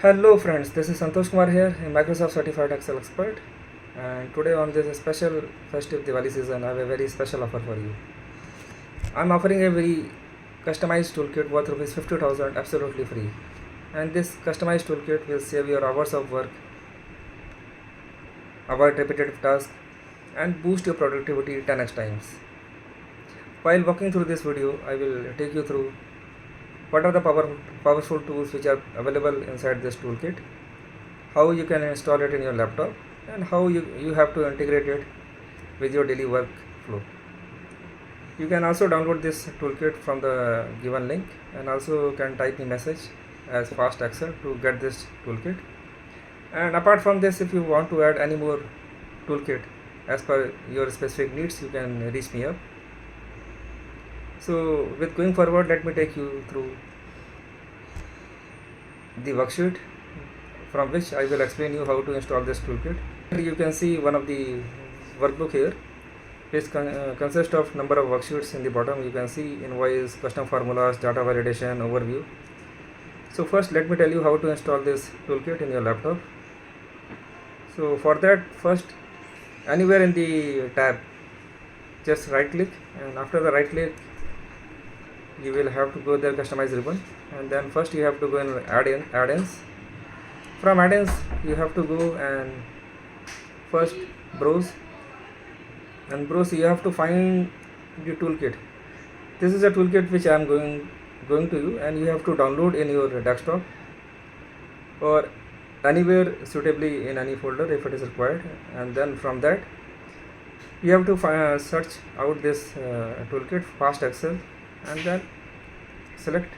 Hello friends, this is Santosh Kumar here, a Microsoft Certified Excel Expert, and today on this special festive Diwali season I have a very special offer for you. I am offering a very customized toolkit worth rupees 50,000 absolutely free, and this customized toolkit will save your hours of work, avoid repetitive tasks and boost your productivity 10x times. While walking through this video, I will take you through what are the powerful tools which are available inside this toolkit, how you can install it in your laptop, and how you have to integrate it with your daily workflow. You can also download this toolkit from the given link and also can type me message as fast Excel to get this toolkit. And apart from this, if you want to add any more toolkit as per your specific needs, you can reach me up. So with going forward, let me take you through the worksheet from which I will explain you how to install this toolkit. You can see one of the workbook here, which consists of number of worksheets. In the bottom you can see invoice, custom formulas, data validation, overview. So first let me tell you how to install this toolkit in your laptop. So for that, first anywhere in the tab just right click, and after the right click you will have to go there customize ribbon, and then first you have to go in add-ins. From add-ins you have to go and first browse, and you have to find the toolkit. This is a toolkit which I am going to you, and you have to download in your desktop or anywhere suitably in any folder if it is required, and then from that you have to search out this toolkit fast Excel, and then select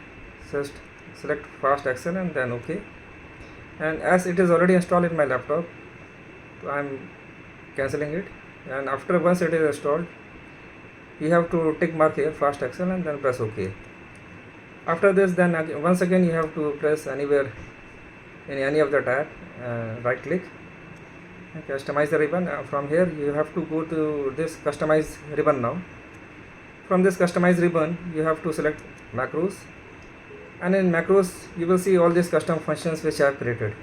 fast Excel and then OK. And as it is already installed in my laptop, so I am cancelling it, and after once it is installed you have to tick mark here fast Excel and then press OK. After this, then once again you have to press anywhere in any of the tab, right click and customize the ribbon. From here you have to go to this customize ribbon. Now from this customized ribbon you have to select macros, and in macros you will see all these custom functions which I have created.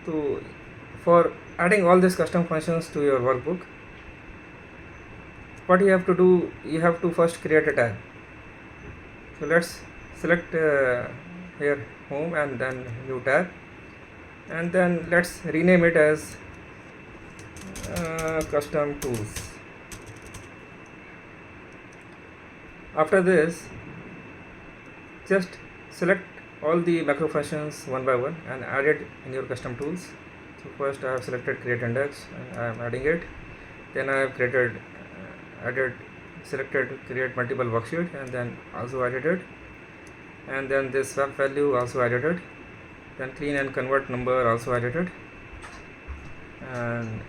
So for adding all these custom functions to your workbook, what you have to do, you have to first create a tab. So let's select here home and then new tab, and then let's rename it as custom tools. After this, just select all the macro functions one by one and add it in your custom tools. So first I have selected create index and I am adding it. Then I have selected create multiple worksheet and then also added it. And then this swap value also added it. Then clean and convert number also added it. And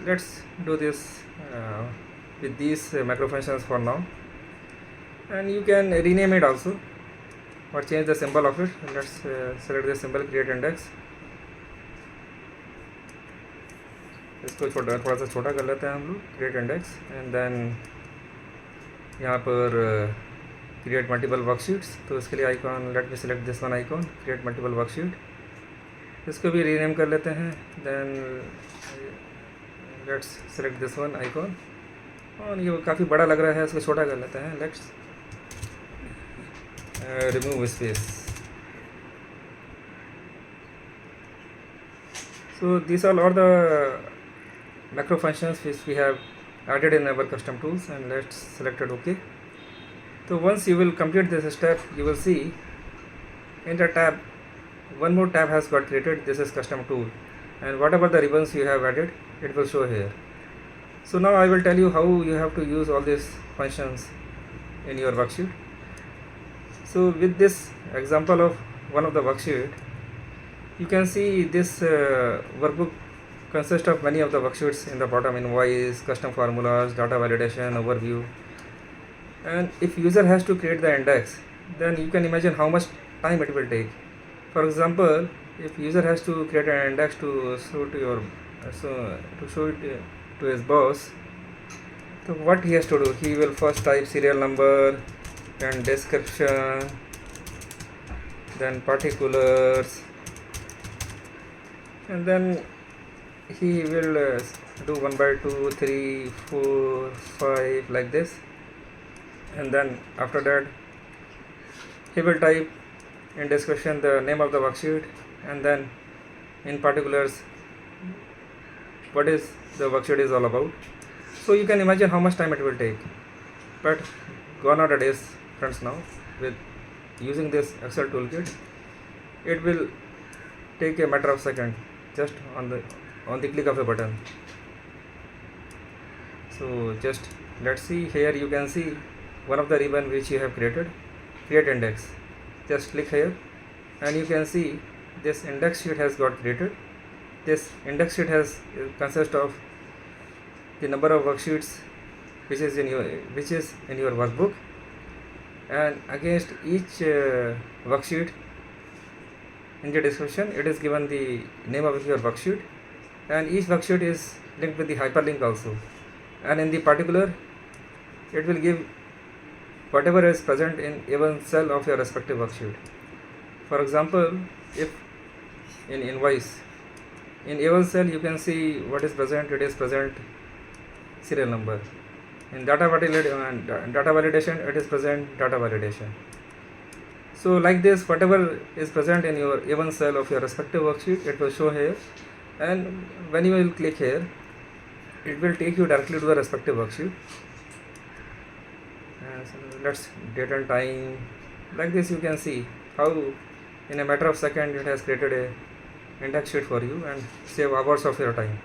let's do this with these macro functions for now. And you can rename it also or change the symbol of it. Let's select the symbol create index. इसको थोड़ा सा छोटा कर लेते हैं हम लोग, create index, and then यहाँ पर create multiple worksheets. तो इसके लिए icon, let me select this one icon, create multiple worksheet. इसको भी rename कर लेते हैं. Then let's select this one icon. और ये काफ़ी बड़ा लग रहा है, इसको छोटा कर लेते हैं. Let's remove space. So these are all the macro functions which we have added in our custom tools, and let's select it OK. So once you will complete this step, you will see in the tab one more tab has got created. This is custom tool, and whatever the ribbons you have added, it will show here. So now I will tell you how you have to use all these functions in your worksheet. So with this example of one of the worksheet, you can see this workbook consists of many of the worksheets in the bottom: invoice, custom formulas, data validation, overview. And if user has to create the index, then you can imagine how much time it will take. For example, if user has to create an index to show it to his boss, so what he has to do, he will first type serial number, then description, then particulars, and then he will do 1 by 2, 3, 4, 5 like this, and then after that he will type in description the name of the worksheet, and then in particulars what is the worksheet is all about. So you can imagine how much time it will take. But gone are the days, friends. Now with using this Excel toolkit, it will take a matter of second, just on the click of a button. So just let's see. Here you can see one of the ribbon which you have created, create index. Just click here and you can see this index sheet has got created. This index sheet has consists of the number of worksheets which is in your workbook, and against each worksheet in the description it is given the name of your worksheet, and each worksheet is linked with the hyperlink also, and in the particular it will give whatever is present in even cell of your respective worksheet. For example, if in invoice, in A1 cell you can see what is present. It is present serial number. In data validation it is present data validation. So like this, whatever is present in your A1 cell of your respective worksheet, it will show here, and when you will click here, it will take you directly to the respective worksheet. And so let's date and time. Like this you can see how in a matter of second it has created a index sheet for you and save hours of your time.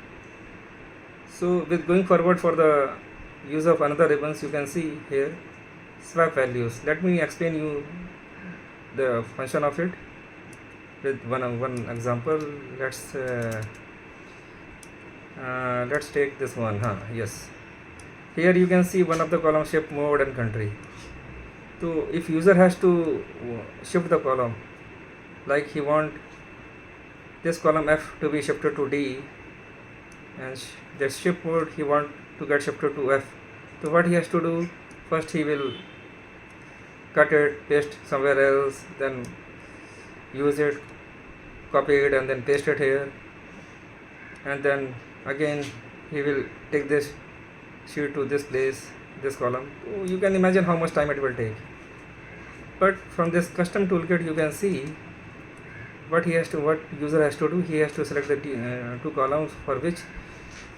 So with going forward for the use of another ribbons, you can see here swap values. Let me explain you the function of it with one example. Let's take this one. Yes, here you can see one of the column ship, mode and country. So if user has to shift the column, like he want this column F to be shifted to D, and the ship mode he want to get shifted to F. So what he has to do, first he will cut it, paste somewhere else, then use it, copy it and then paste it here, and then again he will take this sheet to this place, this column. So you can imagine how much time it will take. But from this custom toolkit you can see what user has to do. He has to select the two columns for which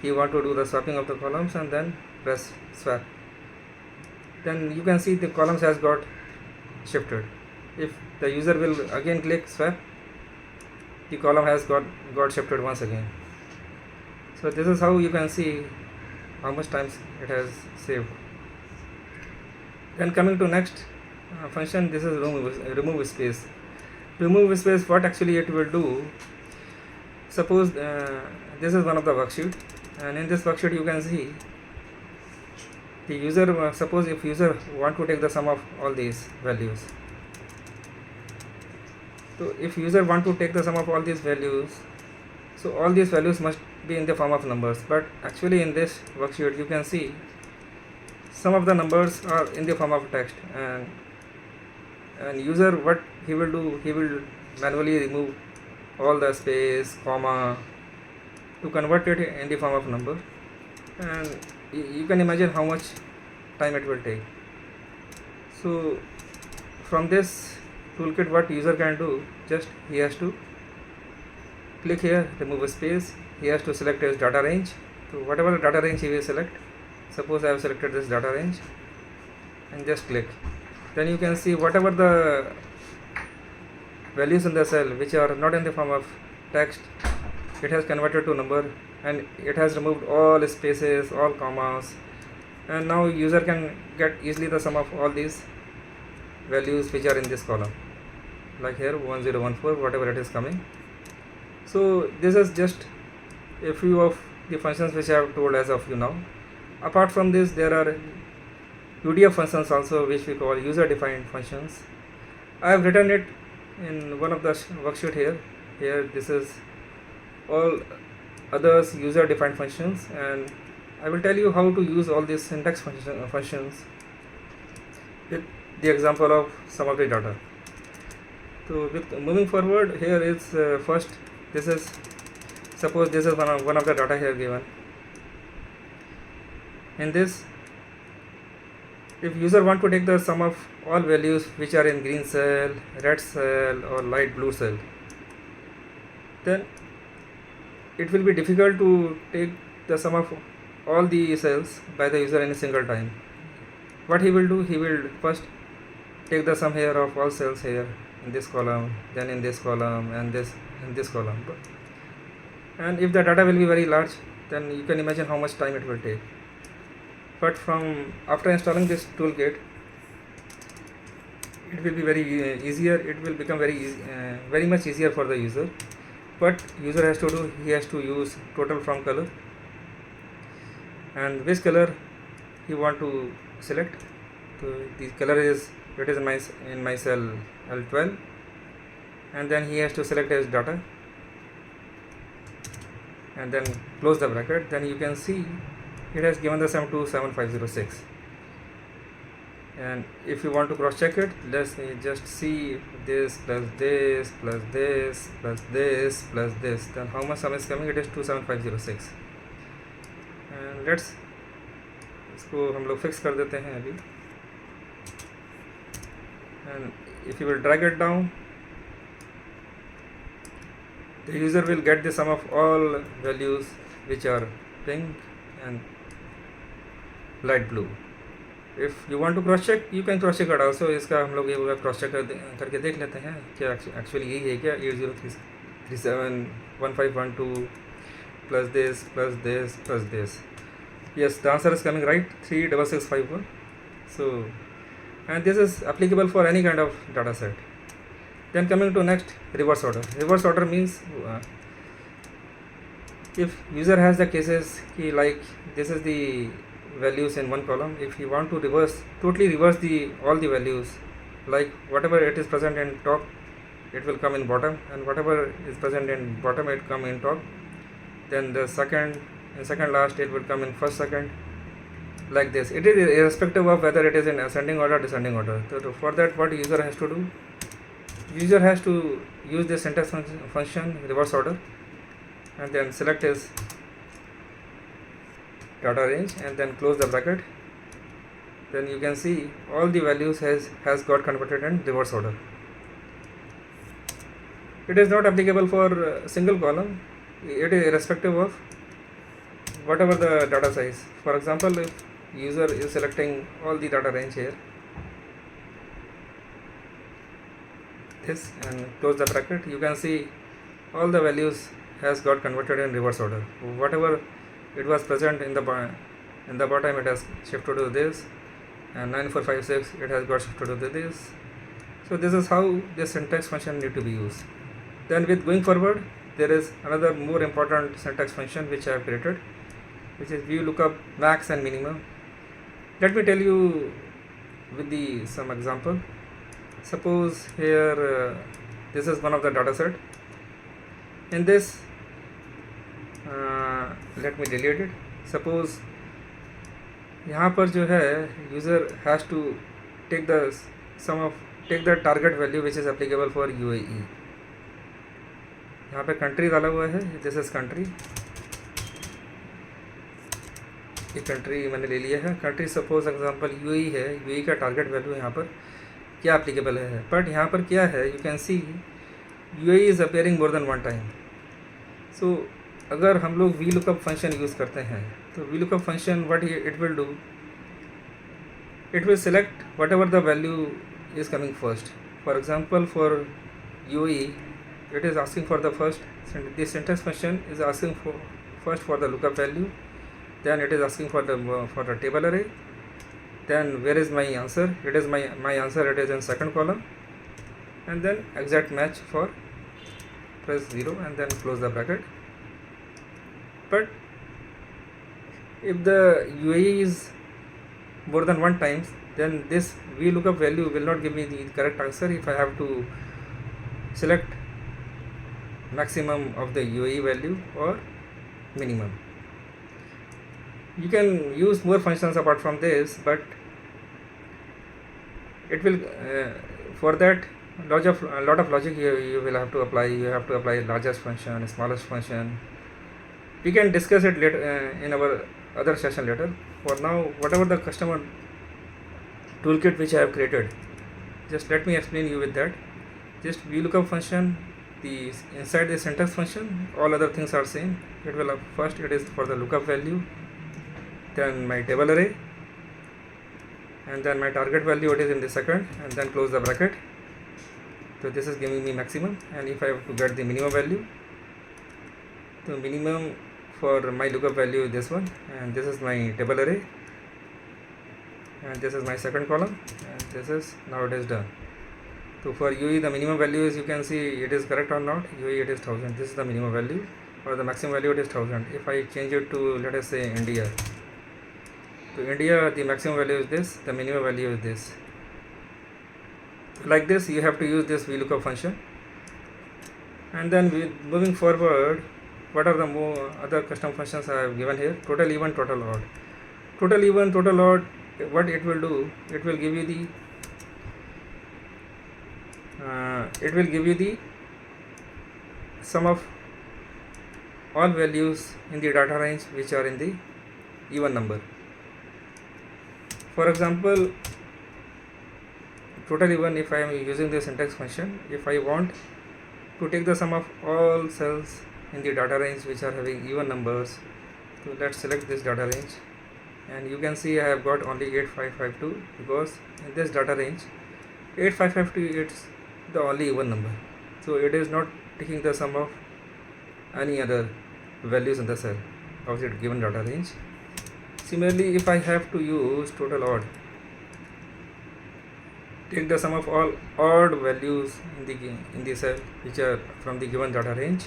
he want to do the swapping of the columns, and then press swap. Then you can see the columns has got shifted. If the user will again click swap, the column has got shifted once again. So this is how you can see how much times it has saved. Then coming to next function, this is remove space. Remove space, what actually it will do, suppose this is one of the worksheet, and in this worksheet you can see the user, suppose if user want to take the sum of all these values. So if user want to take the sum of all these values, so all these values must be in the form of numbers, but actually in this worksheet you can see some of the numbers are in the form of text, and user, what he will do, he will manually remove all the space, comma, to convert it in the form of number, and you can imagine how much time it will take. So from this toolkit, what user can do, just he has to click here, remove a space, he has to select his data range. So whatever data range he will select, suppose I have selected this data range, and just click. Then you can see whatever the values in the cell which are not in the form of text, it has converted to number, and it has removed all spaces, all commas, and now user can get easily the sum of all these values which are in this column, like here 1014, whatever it is coming. So this is just a few of the functions which I have told as of you now. Apart from this, there are UDF functions also, which we call user defined functions. I have written it in one of the worksheet here. This is all others user defined functions, and I will tell you how to use all these syntax functions with the example of some of the data. So with moving forward, here is first, this is Suppose this is one of the data here given. In this, if user want to take the sum of all values which are in green cell, red cell or light blue cell, then it will be difficult to take the sum of all the cells by the user in a single time. What he will do, he will first take the sum here of all cells here in this column, then in this column, and this in this column. And if the data will be very large, then you can imagine how much time it will take. But from after installing this toolkit, it will be very easier. It will become very much easier for the user. What user has to do, he has to use total from color, and which color he want to select. So the color is, it is in my cell L12, and then he has to select his data and then close the bracket. Then you can see it has given the sum to 7506. And if you want to cross check it, let's just see this plus this plus this plus this plus this, then how much sum is coming? It is 27506. And let's इसको हम लोग fix कर देते हैं अभी. And if you will drag it down, the user will get the sum of all values which are pink and light blue. If you want to cross check, you can cross check it also. इसका हम लोग ये cross check करके देख लेते हैं क्या actually यही है क्या. 80371512 plus this plus this plus this. Yes, the answer is coming right, 36651. So, and this is applicable for any kind of data set. Then coming to next, reverse order. Reverse order means if user has the cases like this is the values in one column, if you want to totally reverse all the values, like whatever it is present in top, it will come in bottom, and whatever is present in bottom, it come in top. Then the second last, it will come in first, second, like this. It is irrespective of whether it is in ascending order or descending order. So for that, what user has to do? User has to use the syntax function reverse order, and then select his data range and then close the bracket. Then you can see all the values has got converted in reverse order. It is not applicable for single column. It is irrespective of whatever the data size. For example, if user is selecting all the data range here, this, and close the bracket, you can see all the values has got converted in reverse order. Whatever it was present in the bottom, it has shifted to this, and 9456 it has got shifted to this. So this is how this syntax function need to be used. Then with going forward, there is another more important syntax function which I have created, which is view lookup max and minimum. Let me tell you with some example. Suppose here this is one of the data set. In this, let me delete it. Suppose यहाँ पर जो है user has to take the target value which is applicable for UAE. यहाँ पे country डाला हुआ है. This is country. ये country मैंने ले लिया है. Country suppose example UAE है. UAE का target value यहाँ पर क्या applicable है. But यहाँ पर क्या है, you can see UAE is appearing more than one time. So अगर हम लोग VLOOKUP function यूज़ करते हैं, तो VLOOKUP function what it will do, it will select whatever the value is coming first. For example, for UAE, it is asking for the first. This syntax function is asking for first for the lookup value, then it is asking for the table array. Then where is my answer? It is my answer. It is in second column, and then exact match for press 0 and then close the bracket. But if the UAE is more than one times, then this VLOOKUP value will not give me the correct answer if I have to select maximum of the UAE value or minimum. You can use more functions apart from this, but it will for that a lot of logic you will have to apply. You have to apply largest function, smallest function, We can discuss it later in our other session later. For now, whatever the customer toolkit which I have created, just let me explain you with that. Just VLOOKUP function, the inside the syntax function, all other things are same. It will first it is for the lookup value, then my table array, and then my target value it is in the second, and then close the bracket. So this is giving me maximum, and if I have to get the minimum value, the minimum for my lookup value is this one, and this is my table array, and this is my second column, and this is now it is done. So for UE the minimum value is, you can see it is correct or not. UE it is 1000. This is the minimum value, or the maximum value it is 1000. If I change it to, let us say, India, to India the maximum value is this, the minimum value is this. Like this you have to use this VLOOKUP function. And then moving forward, what are the more other custom functions I have given here? Total even, total odd. Total even, total odd, what it will do, it will give you the sum of all values in the data range which are in the even number. For example, total even, if I am using the syntax function, if I want to take the sum of all cells in the data range which are having even numbers, so let's select this data range, and you can see I have got only 8552, because in this data range 8552 it's the only even number, so it is not taking the sum of any other values in the cell of the given data range. Similarly, if I have to use total odd, take the sum of all odd values in the cell which are from the given data range,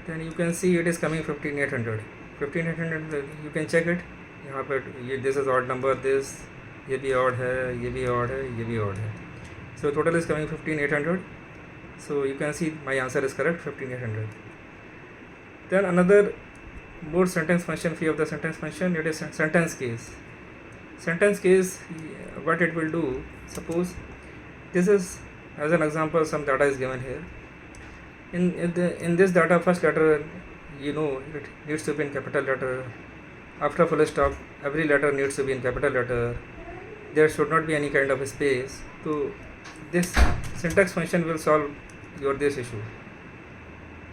then you can see it is coming 15800. 15800 you can check it. यहाँ पर ये this is odd number, this ये भी odd है, ये भी odd है, ये भी odd है. So total is coming 15800. So you can see my answer is correct, 15800. Then another more sentence function, fee of the sentence function, it is sentence case. Sentence case, what it will do, suppose this is, as an example, some data is given here. In this data, first letter, you know, it needs to be in capital letter. After full stop, every letter needs to be in capital letter. There should not be any kind of space. So this syntax function will solve this issue.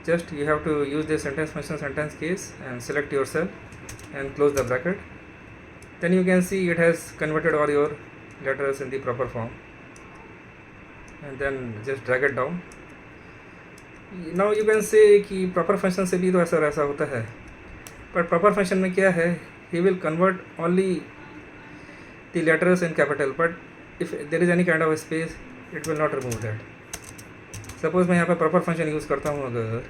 Just you have to use this sentence function, sentence case, and select your cell and close the bracket. Then you can see it has converted all your letters in the proper form, and then just drag it down. Now you can say कि proper function से भी तो ऐसा होता है, but proper function में क्या है, he will convert only the letters in capital, but if there is any kind of space, it will not remove that. Suppose मैं यहाँ पर proper function यूज़ करता हूँ, अगर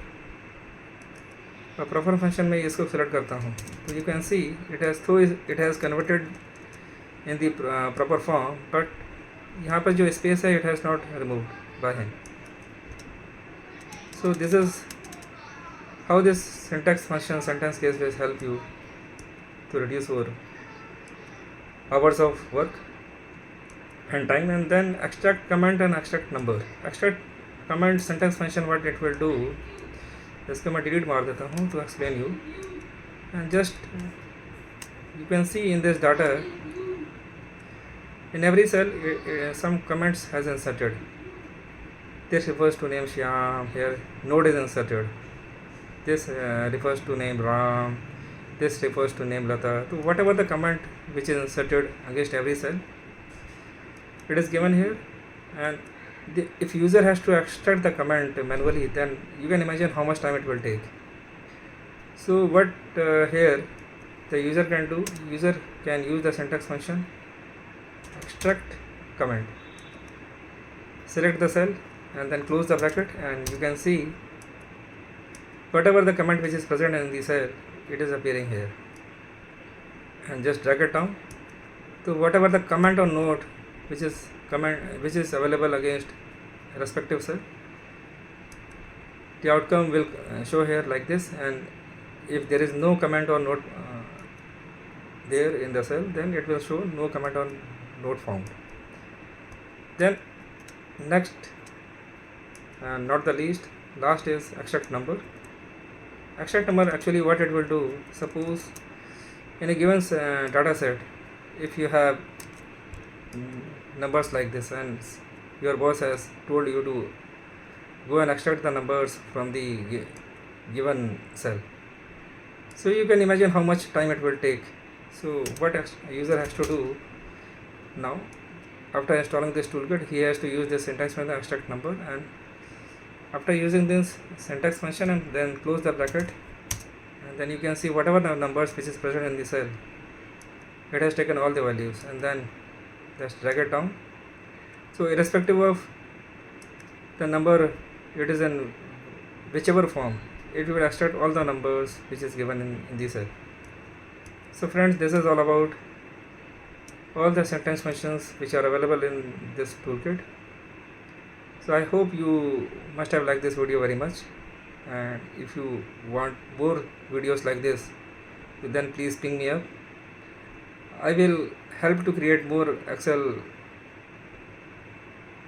proper function में इसको select करता हूँ, तो you can see it has converted in the proper form, but यहाँ पर जो space है, it has not removed by him. So this is how this syntax function, sentence case will help you to reduce your hours of work and time. And then extract comment and extract number. Extract comment sentence function, what it will do, इसको मैं delete मार देता हूँ to explain you. And just you can see in this data, in every cell some comments has inserted. This refers to name Shyam, here node is inserted. This refers to name Ram, this refers to name Lata. So whatever the comment which is inserted against every cell, it is given here. And if user has to extract the comment manually, then you can imagine how much time it will take. So what here the user can do, user can use the syntax function, extract comment, select the cell, and then close the bracket, and you can see whatever the comment which is present in the cell, it is appearing here, and just drag it down. So whatever the comment or note which is available against respective cell, the outcome will show here like this. And if there is no comment or note there in the cell, then it will show no comment or note found. Then next, and not the least, last is extract number. Extract number, actually what it will do, suppose in a given data set, if you have numbers like this and your boss has told you to go and extract the numbers from the given cell, so you can imagine how much time it will take. So what a user has to do now, after installing this toolkit, he has to use this syntax function extract number, and after using this syntax function and then close the bracket, and then you can see whatever the numbers which is present in the cell, it has taken all the values, and then just drag it down. So irrespective of the number, it is in whichever form, it will extract all the numbers which is given in the cell. So friends, this is all about all the syntax functions which are available in this toolkit. So I hope you must have liked this video very much, and if you want more videos like this, then please ping me up. I will help to create more Excel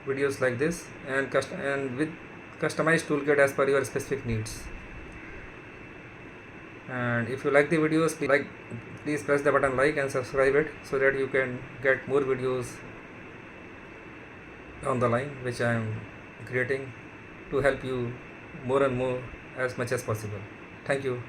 videos like this, and with customized toolkit as per your specific needs. And if you like the videos, please press the button like and subscribe it, so that you can get more videos on the line which I am creating to help you more and more as much as possible. Thank you.